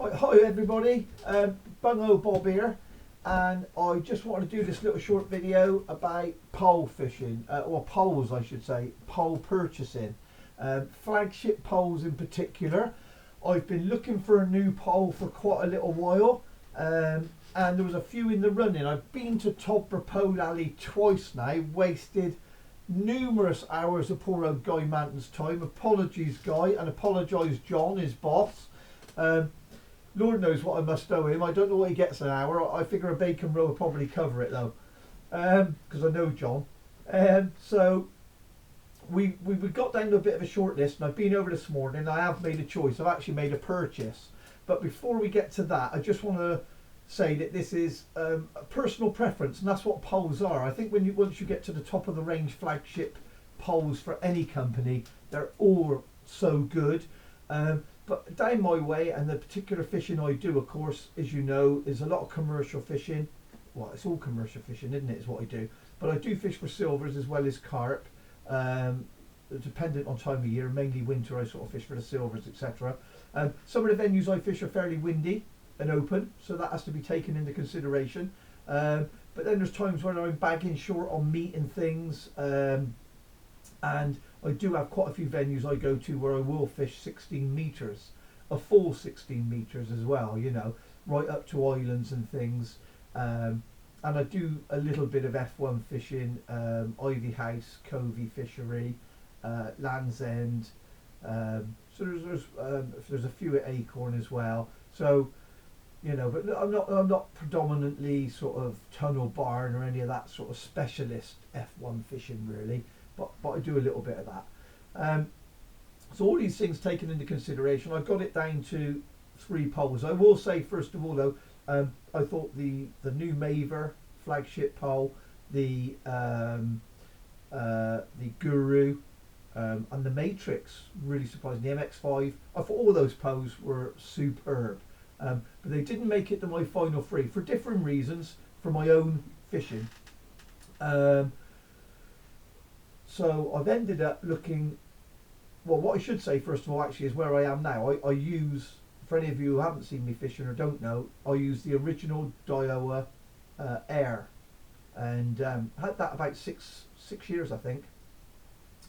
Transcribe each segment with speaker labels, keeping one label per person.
Speaker 1: Hi everybody, Bungo Bob here, and I just wanted to do this little short video about pole fishing, or poles I should say, pole purchasing, flagship poles in particular. I've been looking for a new pole for quite a little while, and there was a few in the running. I've been to Todborough Pole Alley twice now, wasted numerous hours of poor old Guy Manton's time. Apologies Guy, and apologise John, his boss. Lord knows what I must owe him. I don't know what he gets an hour. I figure a bacon roll will probably cover it though, because I know John. So we got down to a bit of a short list, and I've been over this morning. I have made a choice. I've actually made a purchase. But before we get to that, I just want to say that this is a personal preference, and that's what poles are. I think once you get to the top of the range flagship poles for any company, they're all so good. But down my way, and the particular fishing I do, of course, as you know, is a lot of commercial fishing. Well, it's all commercial fishing, isn't it, is what I do. But I do fish for silvers as well as carp, dependent on time of year. Mainly winter I sort of fish for the silvers, etc. Some of the venues I fish are fairly windy and open, so that has to be taken into consideration. But then there's times when I'm bagging short on meat and things, and I do have quite a few venues I go to where I will fish 16 metres, a full 16 metres as well, you know, right up to islands and things. And I do a little bit of F1 fishing, Ivy House, Covey Fishery, Land's End. So there's a few at Acorn as well. So, you know, but I'm not predominantly sort of tunnel barn or any of that sort of specialist F1 fishing really. But I do a little bit of that. So all these things taken into consideration, I've got it down to 3 poles. I will say first of all though, I thought the new Maver flagship pole, the Guru, and the Matrix really surprised me. The MX5, I thought all those poles were superb, but they didn't make it to my final 3 for different reasons for my own fishing. So I've ended up looking, well, what I should say first of all actually is where I am now. I use, for any of you who haven't seen me fishing or don't know, I use the original Daiwa Air, and had that about six years I think.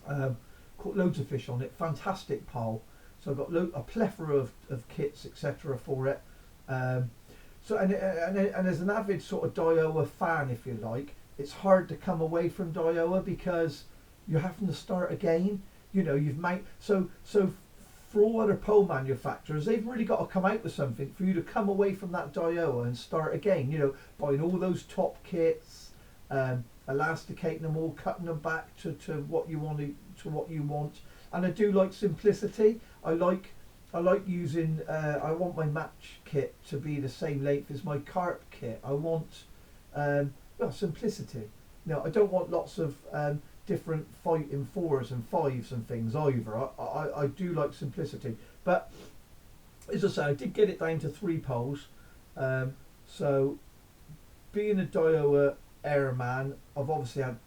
Speaker 1: Caught loads of fish on it, fantastic pole. So I've got a plethora of kits etc for it. So and as an avid sort of Daiwa fan, if you like, it's hard to come away from Daiwa because you're having to start again. You know, so for all other pole manufacturers, they've really got to come out with something for you to come away from that Daiwa and start again. You know, buying all those top kits, elasticating them all, cutting them back to what you want. And I do like simplicity. I like using. I want my match kit to be the same length as my carp kit. I want simplicity. Now I don't want lots of different fighting 4s and 5s and things either. I do like simplicity, but as I say, I did get it down to 3 poles. So being a Daiwa Air man, I've obviously had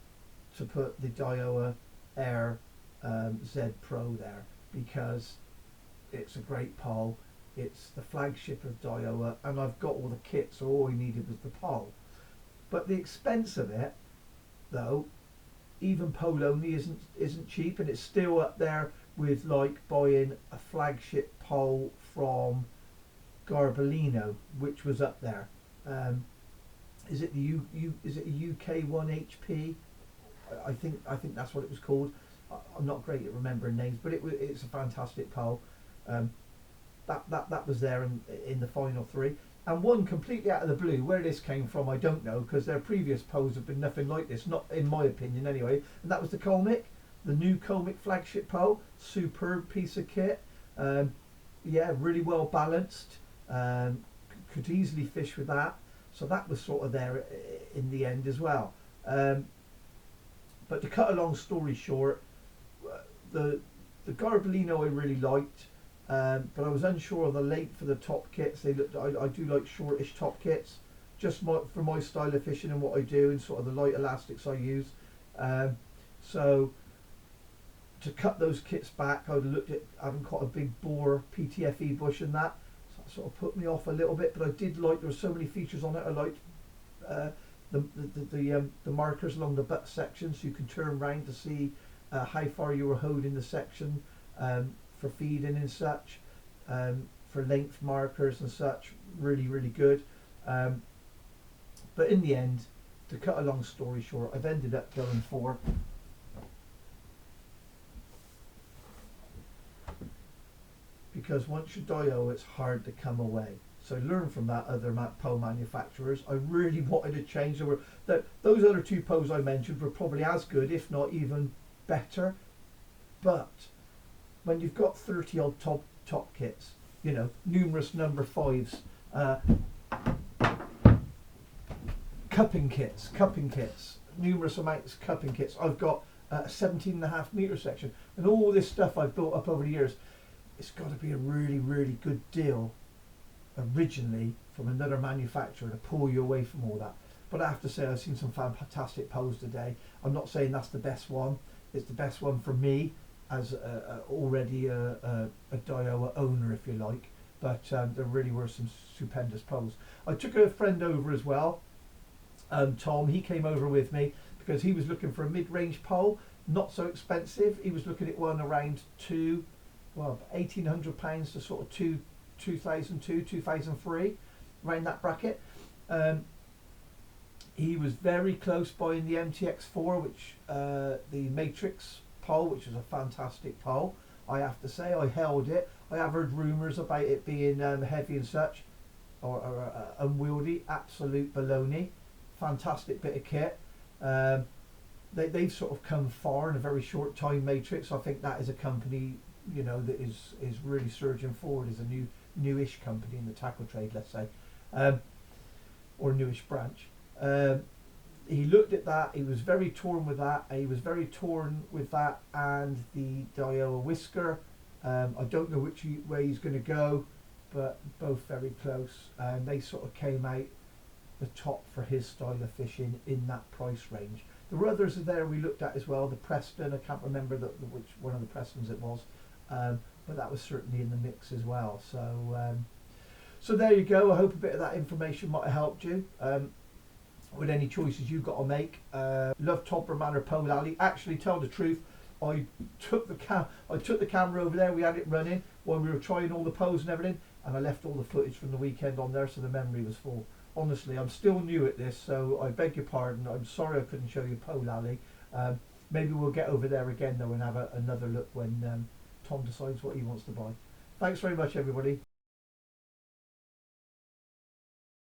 Speaker 1: to put the Daiwa Air Z Pro there because it's a great pole. It's the flagship of Daiwa, and I've got all the kits, so all I needed was the pole. But the expense of it, though, even pole only isn't cheap, and it's still up there with like buying a flagship pole from Garbolino, which was up there. Is it the is it a UK 1HP? I think that's what it was called. I'm not great at remembering names, but it's a fantastic pole. That was there in the final 3. And one completely out of the blue. Where this came from I don't know, because their previous poles have been nothing like this, not in my opinion anyway, and that was the Comic, the new Comic flagship pole. Superb piece of kit. Yeah, really well balanced. Could easily fish with that, so that was sort of there in the end as well. But to cut a long story short, the Garbolino I really liked. But I was unsure of the length for the top kits. I do like shortish top kits, just for my style of fishing and what I do, and sort of the light elastics I use. So to cut those kits back, I would have looked at having quite a big bore PTFE bush and that. So sort of put me off a little bit, but I did like, there were so many features on it. I liked the markers along the butt section, so you can turn around to see how far you were holding the section for feeding and such, for length markers and such. Really, really good. But in the end, to cut a long story short, I've ended up going for because once you dio, it's hard to come away. So learn from that, other pole manufacturers. I really wanted to change. Those other two poles I mentioned were probably as good, if not even better. But when you've got 30 odd top kits, you know, numerous number 5s, cupping kits, numerous amounts of cupping kits. I've got a 17.5 meter section, and all this stuff I've built up over the years. It's got to be a really, really good deal originally from another manufacturer to pull you away from all that. But I have to say, I've seen some fantastic poles today. I'm not saying that's the best one. It's the best one for me as already a Daiwa owner, if you like. But there really were some stupendous poles. I took a friend over as well, Tom. He came over with me because he was looking for a mid-range pole, not so expensive. He was looking at one around £1,800 to sort of 2002, 2003, around that bracket. He was very close buying the MTX4, which the Matrix pole, which was a fantastic pole. I have to say, I held it. I have heard rumours about it being heavy and such, or unwieldy. Absolute baloney. Fantastic bit of kit. They've sort of come far in a very short time. Matrix, I think that is a company, you know, that is really surging forward as a newish company in the tackle trade, let's say, or newish branch. He looked at that. He was very torn with that. He was very torn with that and the Daiwa Whisker. I don't know which way he's going to go, but both very close. And they sort of came out the top for his style of fishing in that price range. There were others there we looked at as well. The Preston, I can't remember which one of the Prestons it was, but that was certainly in the mix as well. So there you go. I hope a bit of that information might have helped you with any choices you've got to make. Love Tobler Manor Pole Alley. Actually, tell the truth, I took the camera over there. We had it running while we were trying all the poles and everything, and I left all the footage from the weekend on there, so the memory was full. Honestly, I'm still new at this, so I beg your pardon. I'm sorry I couldn't show you Pole Alley. Maybe we'll get over there again though and have another look when Tom decides what he wants to buy. Thanks very much, everybody.